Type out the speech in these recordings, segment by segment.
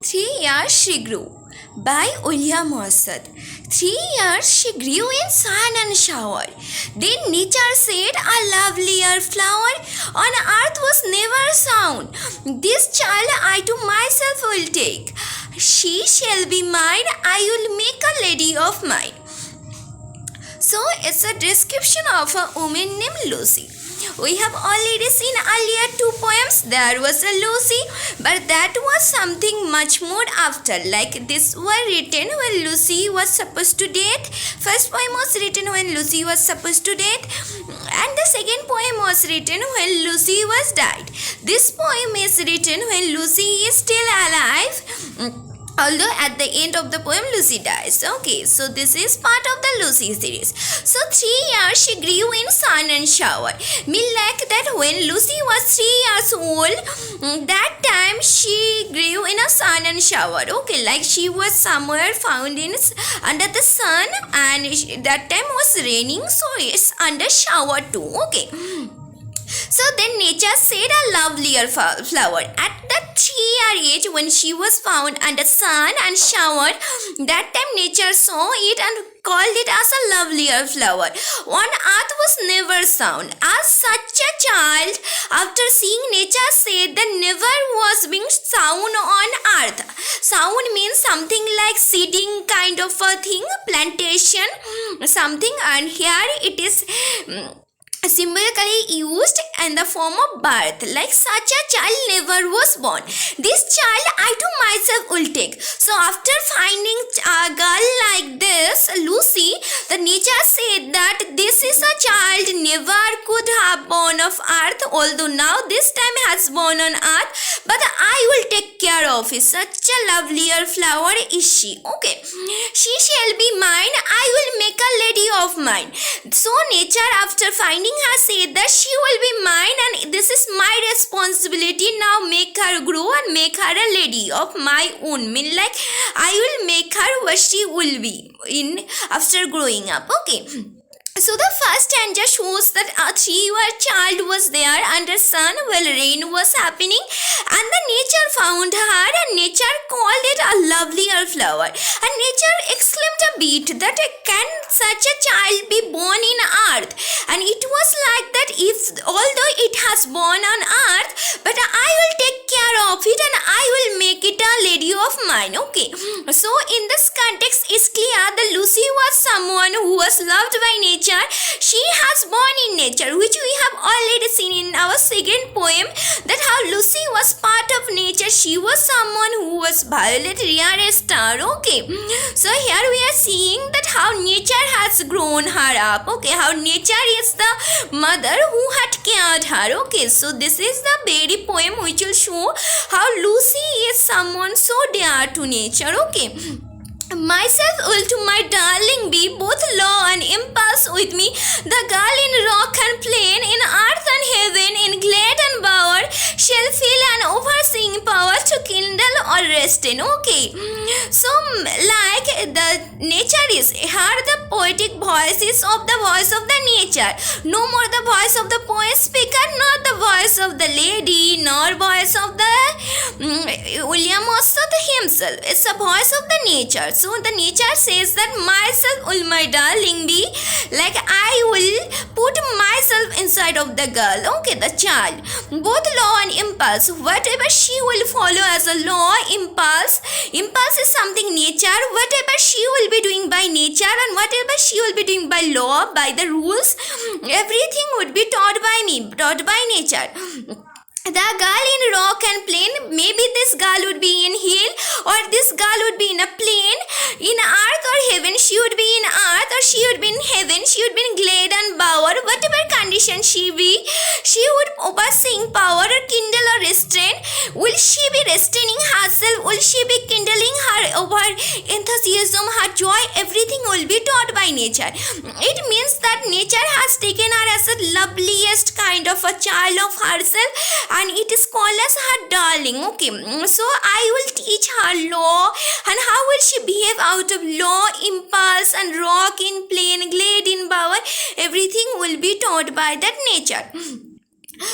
3 years she grew by William Wordsworth. 3 years she grew in sun and shower. Then nature said, a lovelier flower on earth was never sown. This child I to myself will take. She shall be mine, I will make a lady of mine. So it's a description of a woman named Lucy. We have already seen earlier 2 poems. There was a Lucy, but that was something much more after. Like this were written when Lucy was supposed to death. First poem was written when Lucy was supposed to death, and the second poem was written when Lucy was died. This poem is written when Lucy is still alive. Although at the end of the poem Lucy dies. Okay, so this is part of the Lucy series. So 3 years she grew in sun and shower. Mean like that when Lucy was 3 years old, that time she grew in a sun and shower. Okay, like she was somewhere found in under the sun, and that time was raining, so it's under shower too. Okay. So then nature said a lovelier flower. At the 3-year age, when she was found under sun and shower, that time nature saw it and called it as a lovelier flower. On earth was never sown. As such a child, after seeing nature said that never was being sown on earth. Sown means something like seeding kind of a thing, plantation, something, and here it is symbolically used in the form of birth. Like such a child never was born. This child I to myself will take. So after finding a girl like this, Lucy, the nature said that this is a child never could have born of earth, although now this time has born on earth, but I will take care of it. Such a lovelier flower is she. Okay. She shall be mine, I will make a lady of mine. So nature, after finding her, said that she will be mine and this is my responsibility. Now make her grow and make her a lady of my own. Mean like I will make her what she will be in after growing up. Okay. So the first stanza shows that a 3-year child was there under sun while rain was happening, and the nature found her and nature called it a lovelier flower. And nature exclaimed a bit that can such a child be born in earth? And it was like that, if although it has born on earth, but I will take care of it and I will make it a lady of mine. Okay. So in this context is clear that Lucy was someone who was loved by nature. She has born in nature, which we have already seen in our second poem, that how Lucy was part of nature. She was someone who was violet rare star. Okay, so here we are seeing that how nature has grown her up. Okay, how nature is the mother who had cared her. Okay, so this is the very poem which will show how Lucy is someone so dear to nature. Okay. Myself will to my darling be, both law and impulse with me, the girl in rock and plain, in earth and heaven, in glade and bower, shall feel an overseeing power to kindle or rest in. Okay, so like the nature is here, the poetic voice is of the voice of the nature, no more the voice of the poet speaker, not the voice of the lady, nor voice of the William Wordsworth himself. It's a voice of the nature. So the nature says that myself will my darling be, like I will put myself inside of the girl. Okay, the child. Both law and impulse. Whatever she will follow as a law, impulse. Impulse is something nature. Whatever she will be doing by nature and whatever she will be doing by law, by the rules, everything would be taught by me, taught by nature. The girl in rock and plain, maybe this girl would be in hill, or this girl would be in a plain, in earth or heaven, she would be in earth, or she would be in heaven, she would be in glade and bower, whatever condition she be, she would overseeing power or kindle or restrain. Will she be restraining herself? Will she be kindling her over enthusiasm, her joy? Everything will be taught by nature. It means that nature has taken her as the loveliest kind of a child of herself, and it is called as her darling. Okay, so I will teach her law, and how will she behave out of law, impulse, and rock in plain, glade in bower. Everything will be taught by that nature.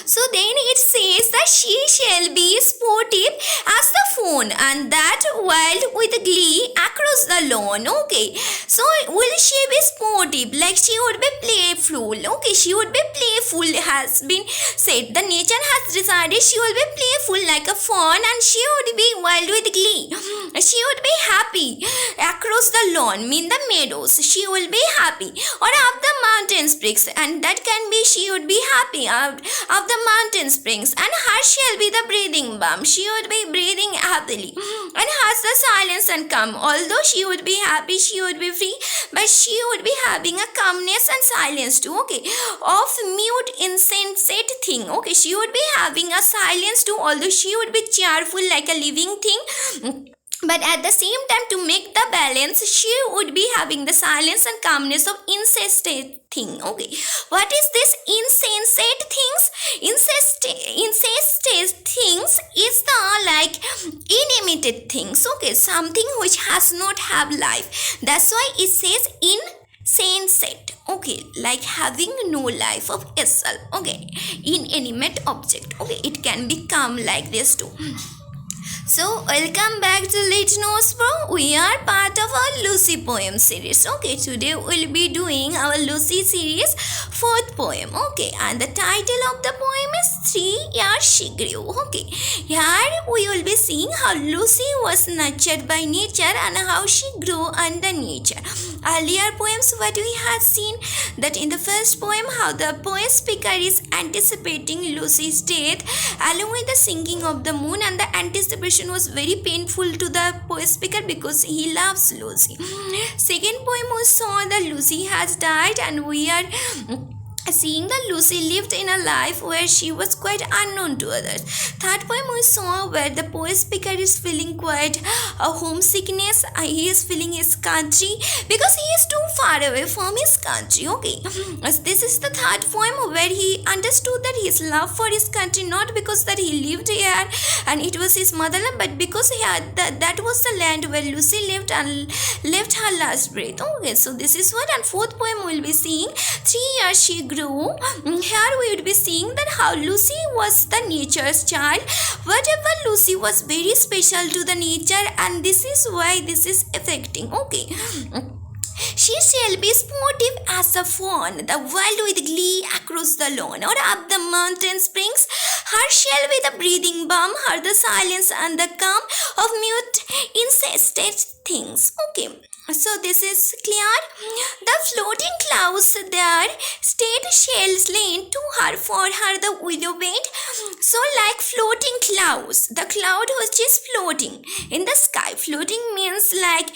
So then it says that she shall be sportive as the fawn, and that wild with glee across the lawn. Okay, so will she be sportive? Like she would be playful. Okay, she would be playful, has been said. The nature has decided she will be playful like a fawn, and she would be wild with glee. She would be happy across the lawn, mean the meadows. She will be happy, or up the mountain springs, and that can be she would be happy of the mountain springs, and her shall be the breathing balm. She would be breathing happily, and has the silence and calm. Although she would be happy, she would be free, but she would be having a calmness and silence too. Okay, of mute insensate thing. Okay, she would be having a silence too, although she would be cheerful like a living thing. But at the same time, to make the balance, she would be having the silence and calmness of insensate thing. Okay, what is this insensate things? Insensate things is the like inanimate things. Okay, something which has not have life. That's why it says insensate. Okay, like having no life of itself. Okay, inanimate object. Okay, it can become like this too. So, welcome back to Let Knows Pro. We are part of our Lucy poem series. Okay, today we'll be doing our Lucy series 4th poem. Okay, and the title of the poem is 3 Years She Grew. Okay, here we will be seeing how Lucy was nurtured by nature and how she grew under nature. Earlier poems, what we had seen, that in the first poem, how the poet speaker is anticipating Lucy's death along with the sinking of the moon, and the anticipation was very painful to the poet speaker because he loves Lucy. Second poem, we saw that Lucy has died, and we are seeing that Lucy lived in a life where she was quite unknown to others. Third poem, we saw where the poet speaker is feeling quite a homesickness. He is feeling his country because he is too far away from his country. Okay, this is the third poem where he understood that his love for his country, not because that he lived here and it was his motherland, but because he had that was the land where Lucy lived and left her last breath. Okay, so this is what. And fourth poem we'll be seeing 3 years she grew. Here we would be seeing that how Lucy was the nature's child. Whatever, Lucy was very special to the nature, and this is why this is affecting. Okay, she shall be sportive as a fawn, the wild with glee across the lawn, or up the mountain springs. Her shall be the breathing balm, her the silence and the calm of mute incensate things. Okay, so this is clear. The floating clouds there stayed shells lent to her for her the willow bent. So like floating clouds, the cloud which is floating in the sky. Floating means like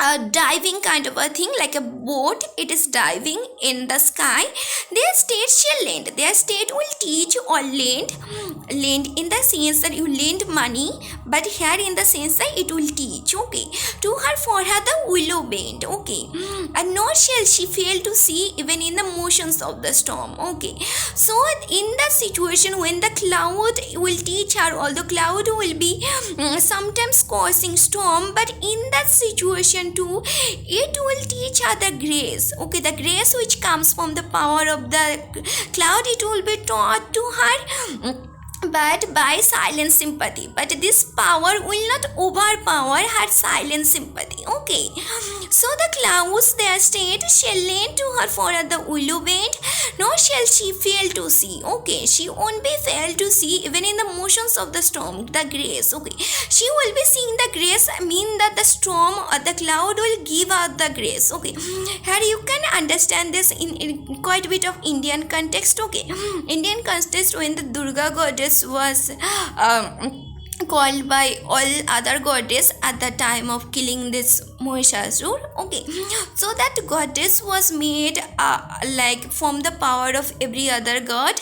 a diving kind of a thing, like a boat. It is diving in the sky. Their state shall lend. Their state will teach or lend in the sense that you lend money, but here in the sense that it will teach. Okay, to her for her the willow bend. Okay, and nor shall she fail to see even in the motions of the storm. Okay, so in the situation when the cloud will teach her, although cloud will be sometimes causing storm, but in that situation too, it will teach her the grace. Okay, the grace which comes from the power of the cloud, it will be taught to her, but by silent sympathy. But this power will not overpower her silent sympathy. Okay, so the clouds their state shall lend to her for the willow bend, nor shall she fail to see. Okay, she won't be fail to see even in the motions of the storm, the grace. Okay, she will be seeing the grace, mean that the storm or the cloud will give out the grace. Okay, here you can understand this in quite a bit of Indian context. Okay, Indian context, when the Durga goddess was called by all other goddess at the time of killing this Mahishasur. Okay, so that goddess was made like from the power of every other god,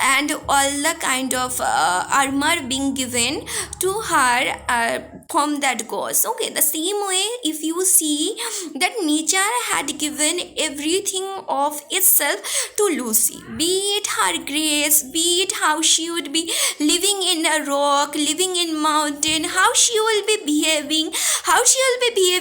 and all the kind of armor being given to her from that gods. Okay, the same way if you see that nature had given everything of itself to Lucy, be it her grace, be it how she would be living in a rock, living in mountain, how she will be behaving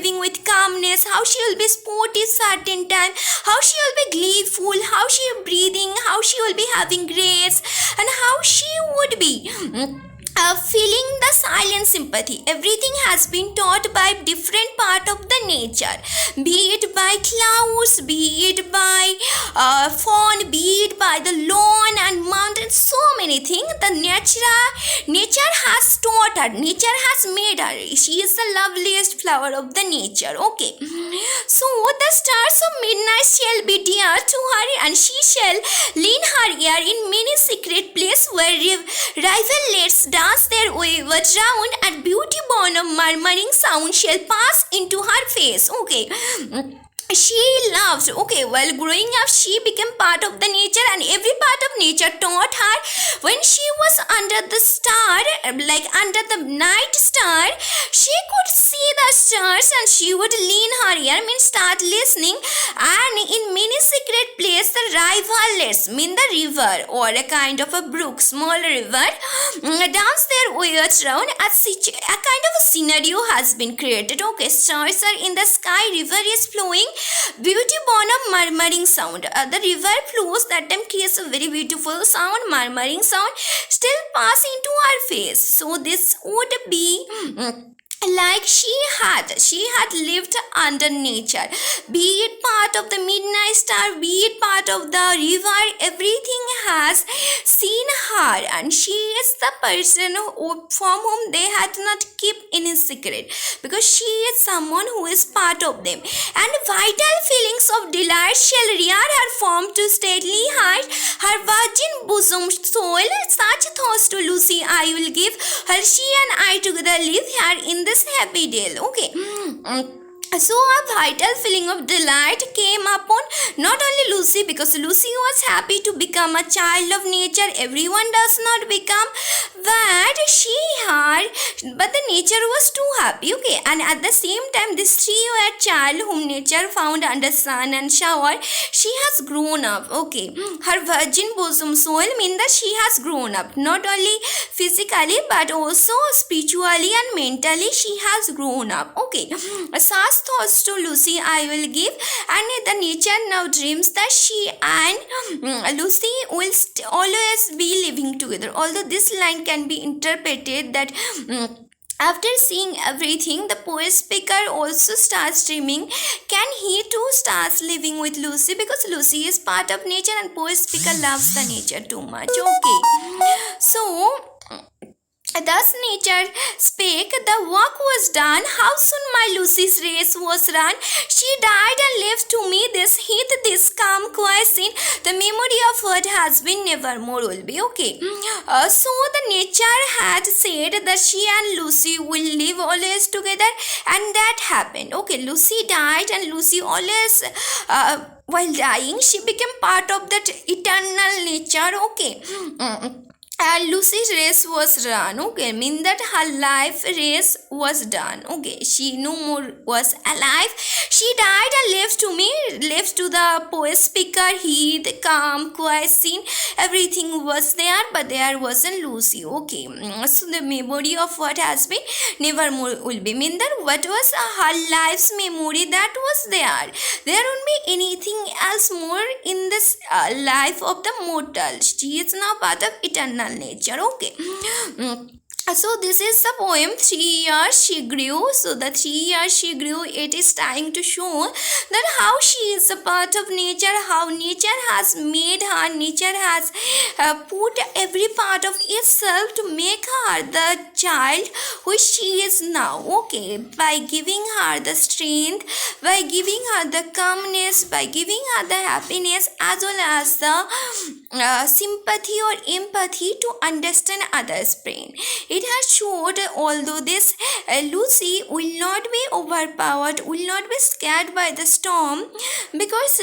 living with calmness, how she will be sporty certain time, how she will be gleeful, how she will be breathing, how she will be having grace, and how she would be feeling the silent sympathy. Everything has been taught by different part of the nature, be it by clouds, be it by fawn, be it by the lawn and mountains, so many things. The nature has taught her, nature has made her. She is the loveliest flower of the nature. Okay, so the stars of midnight shall be dear to her, and she shall lean her ear in many secret place where rivulets dance their wayward round, and beauty born of murmuring sound shall pass into her face. Okay, she loved, okay, while growing up she became part of the nature, and every part of nature taught her. When she was under the star, like under the night star, she could see the stars, and she would lean her ear, means start listening, and in many secret place the rivulets, mean the river or a kind of a brook, small river, dance their ways round. A kind of a scenario has been created. Okay, stars are in the sky, river is flowing, beauty born of murmuring sound. The river flows, that time creates a very beautiful sound, murmuring sound, still pass into her face. So this would be like she had lived under nature, be it part of the midnight star, be it part of the river, everything has seen her, and she is the person from whom they had not kept any secret, because she is someone who is part of them. And vital feelings of delight shall rear her form to stately height, her virgin bosom soul. Such thoughts to Lucy I will give her, she and I together live here in this happy day. Okay, so a vital feeling of delight came upon not only Lucy, because Lucy was happy to become a child of nature. Everyone does not become that she had, but the nature was too happy. Okay, and at the same time, this 3-year child whom nature found under sun and shower, she has grown up. Okay, her virgin bosom soul means that she has grown up, not only physically but also spiritually and mentally she has grown up. Okay, such thoughts to Lucy I will give, and the nature now dreams that she and Lucy will always be living together. Although this line can be interpreted that after seeing everything, the poet speaker also starts dreaming. Can he too starts living with Lucy, because Lucy is part of nature and poet speaker loves the nature too much. Okay, so thus nature spake, the work was done, how soon my Lucy's race was run. She died and left to me this heath, this calm quiescent, the memory of what has been nevermore will be. Okay, so the nature had said that she and Lucy will live always together, and that happened. Okay, Lucy died, and Lucy always while dying she became part of that eternal nature. Okay, Lucy's race was run. Okay, mean that her life race was done. Okay, she no more was alive. She died and left to me, left to the poet speaker. He, the calm, quiet scene, everything was there, but there wasn't Lucy. Okay, so the memory of what has been nevermore will be. Mean that what was her life's memory, that was there. There won't be anything else more in this life of the mortal. She is now part of eternal nature. Okay, so this is the poem 3 years she grew. So the 3 years she grew, it is trying to show that how she is a part of nature, how nature has made her, nature has put every part of itself to make her the child which she is now. Okay, by giving her the strength, by giving her the calmness, by giving her the happiness, as well as the sympathy or empathy to understand others' pain. It has showed, although this Lucy will not be overpowered, will not be scared by the storm, because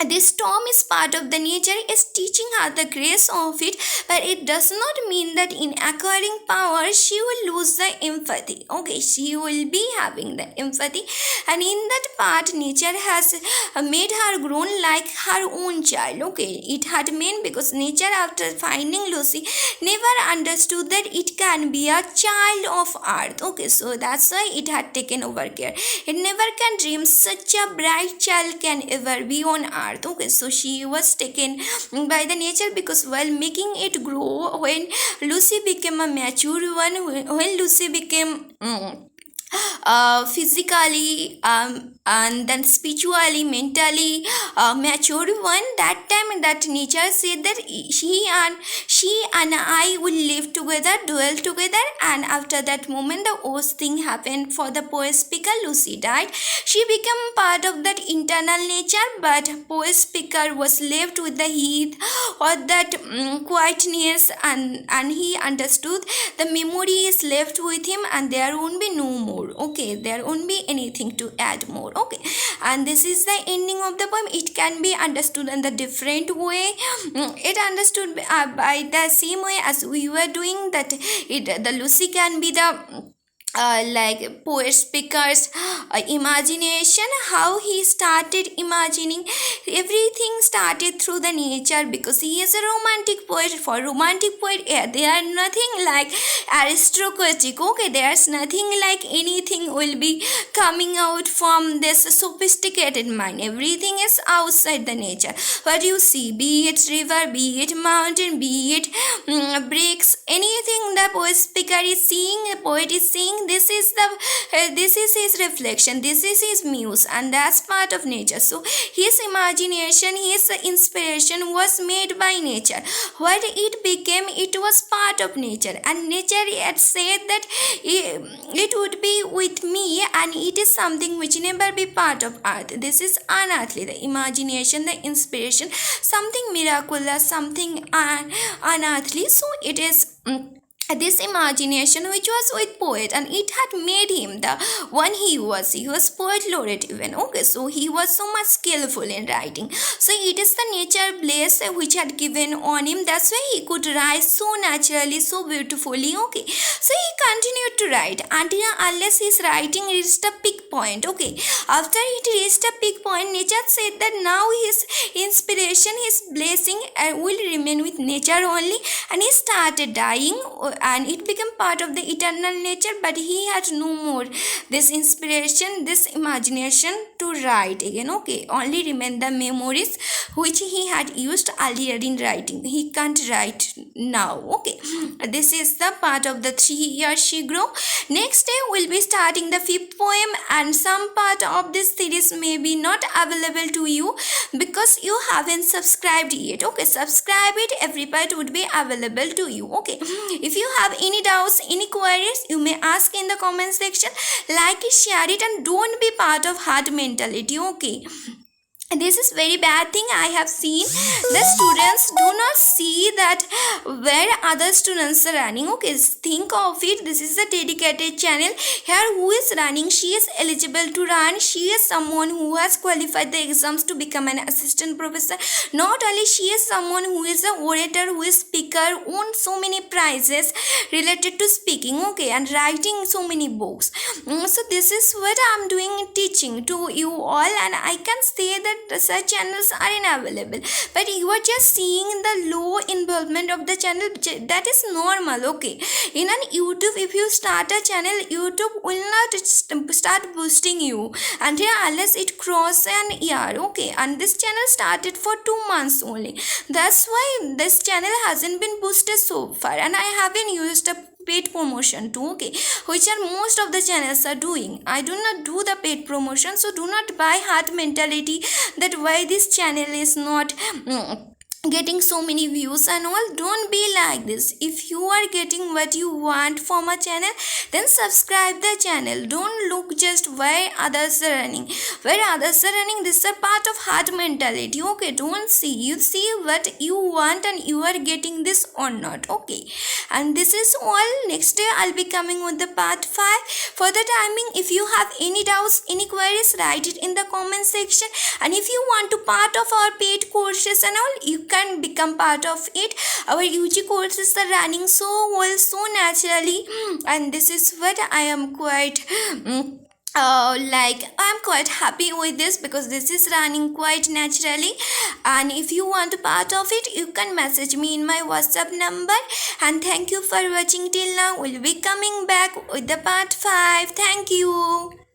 this storm is part of the nature, is teaching her the grace of it, but it does not mean that in acquiring power she will lose the empathy. Okay, she will be having the empathy, and in that part nature has made her grown like her own child. Okay, it had meant because nature, after finding Lucy, never understood that it can be a child of earth. Okay, so that's why it had taken over care. It never can dream such a bright child can ever be on earth. Okay, so she was taken by the nature, because while making it grow, when Lucy became a mature one, when Lucy became physically and then spiritually, mentally mature one, that time that nature said that she and I will live together, dwell together. And after that moment, the worst thing happened for the poet speaker. Lucy died. She became part of that internal nature, but poet speaker was left with the heat or that quietness, and he understood the memory is left with him, and there won't be no more. Okay, there won't be anything to add more. Okay, and this is the ending of the poem. It can be understood in the different way. It understood by the same way as we were doing that. The Lucy can be the like poet speaker's imagination, how he started imagining. Everything started through the nature, because he is a romantic poet. For romantic poet, they are nothing like aristocratic. Okay, there's nothing like anything will be coming out from this sophisticated mind. Everything is outside the nature. What you see, be it river, be it mountain, be it bricks, anything the poet speaker is seeing, the poet is seeing, this is his reflection, this is his muse, and that's part of nature. So his imagination, his inspiration was made by nature. What it became, it was part of nature, and nature had said that it would be with me, and it is something which never be part of earth. This is unearthly, the imagination, the inspiration, something miraculous, something unearthly. So it is this imagination which was with poet, and it had made him the one he was poet laureate even. Okay, so he was so much skillful in writing. So it is the nature bliss which had given on him. That's why he could write so naturally, so beautifully. Okay, so he continued to write until unless his writing reached a peak point. Okay, after it reached a peak point, nature said that now his inspiration, his blessing will remain with nature only, and he started dying, and it became part of the eternal nature. But he had no more this inspiration, this imagination to write again. Okay, only remain the memories which he had used earlier in writing. He can't write now. Okay, this is the part of the 3 years she grew. Next day we'll be starting the 5th poem, and some part of this series may be not available to you because you haven't subscribed yet. Okay, subscribe it, every part would be available to you. Okay, if you have any doubts, any queries, you may ask in the comment section. Like it, share it, and don't be part of hard mentality. Okay, this is very bad thing I have seen. The students do not see that where other students are running. Okay, think of it, this is a dedicated channel. Here who is running, she is eligible to run, she is someone who has qualified the exams to become an assistant professor. Not only she is someone who is an orator, who is speaker, won so many prizes related to speaking. Okay, and writing so many books. So this is what I am doing, teaching to you all, and I can say that such channels are unavailable, but you are just seeing the low involvement of the channel. That is normal. Okay, in an YouTube, if you start a channel, YouTube will not start boosting you until unless it crosses an year. Okay, and this channel started for 2 months only. That's why this channel hasn't been boosted so far, and I haven't used a paid promotion too. Okay, which are most of the channels are doing. I do not do the paid promotion, so do not buy hard mentality that why this channel is not getting so many views and all. Don't be like this. If you are getting what you want from a channel, then subscribe the channel. Don't look just where others are running. Where others are running, this is a part of hard mentality. Okay, don't see. You see what you want and you are getting this or not. Okay, and this is all. Next day I'll be coming with the part 5. For the timing, if you have any doubts, any queries, write it in the comment section. And if you want to part of our paid courses and all, you can become part of it. Our UG courses are running so well, so naturally, and this is what I am quite like I'm quite happy with this, because this is running quite naturally. And if you want a part of it, you can message me in my WhatsApp number. And thank you for watching till now. We'll be coming back with the part 5. Thank you.